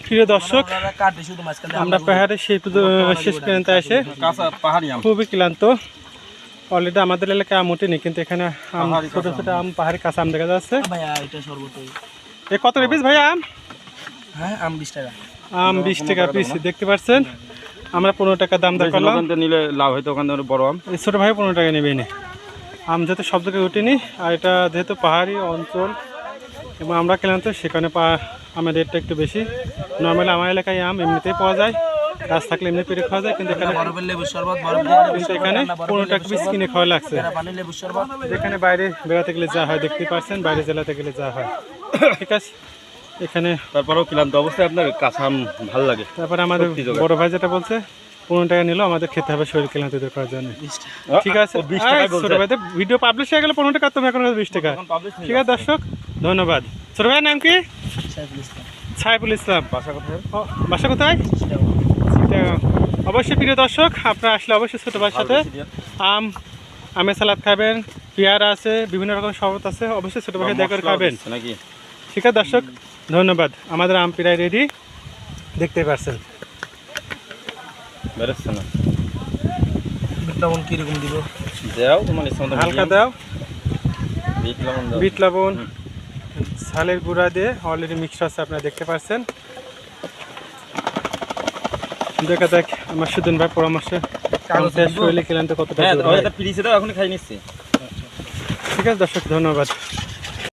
প্রিয় দর্শক, আমরা পাহাড়ে শেষ পর্যন্ত এসে খুবই ক্লান্ত। অলরেডি আমাদের এলাকায় আম ওঠেনি, কিন্তু এখানে ছোট ছোট আম, পাহাড়ি কাঁচা আম দেখা যাচ্ছে। এ কত পিস ভাইয়া আম? আম 20 টাকা। আম 20 টাকা পিস দেখতে পাচ্ছেন। আমরা 15 টাকা দাম দর করলাম। নিলে লাভ হয়তো ওখানে বড় আম। এই ছোটো ভাই 15 টাকা নেবে নি। আম যেহেতু সব জায়গায় ওঠেনি, আর এটা যেহেতু পাহাড়ি অঞ্চল এবং আমরা ক্লান্ত, সেখানে আমের রেটটা একটু বেশি। নর্মালি আমার এলাকায় আম এমনিতেই পাওয়া যায়, গাছ থাকলে এমনি পেরে খাওয়া যায়, কিন্তু এখানে 15 টাকা পিস কিনে খাওয়া লাগছে। যেখানে বাইরে বেড়াতে গেলে যা হয় দেখতে পাচ্ছেন, বাইরে জেলাতে গেলে যা হয়। ঠিক আছে, এখানে তারপরেও ক্লান্ত অবস্থায় আপনার কাঁচা আম ভালো লাগে। তারপরে আমাদের বড় ভাই যেটা বলছে 15 টাকা নিলেও আমাদের খেতে হবে শরীর ক্লান্ত দূর করার জন্য। ঠিক আছে, ছোট ভাইদের ভিডিও পাবলিশ হয়ে গেলে 15 টাকা, তুমি এখন 20 টাকা। ঠিক আছে দর্শক, ধন্যবাদ। ছোট ভাইয়ের নাম কি? সাইফুল ইসলাম। বাসা কোথায়? অবশ্যই প্রিয় দর্শক, আপনারা আসলে অবশ্যই ছোট ভাইয়ের সাথে আমের সালাদ খাবেন, পেয়ারা আছে, বিভিন্ন রকম শরবত আছে, অবশ্যই ছোট ভাইকে দেখা করে খাবেন নাকি। ঠিক আছে দর্শক, ধন্যবাদ। আমাদের আম প্রায় রেডি, দেখতে পাচ্ছেন। বেরোচ্ছে না, কিরকম দিব? হালকা দাও, বিট লবণ, ঝালের গুঁড়া দিয়ে অলরেডি মিক্স আছে, আপনারা দেখতে পাচ্ছেন। দেখা যাক আমার সুদিন ভাই পরামর্শে শরীরে ক্লান্ত কতটা। এখন খাই নিচ্ছি। ঠিক আছে দর্শক, ধন্যবাদ।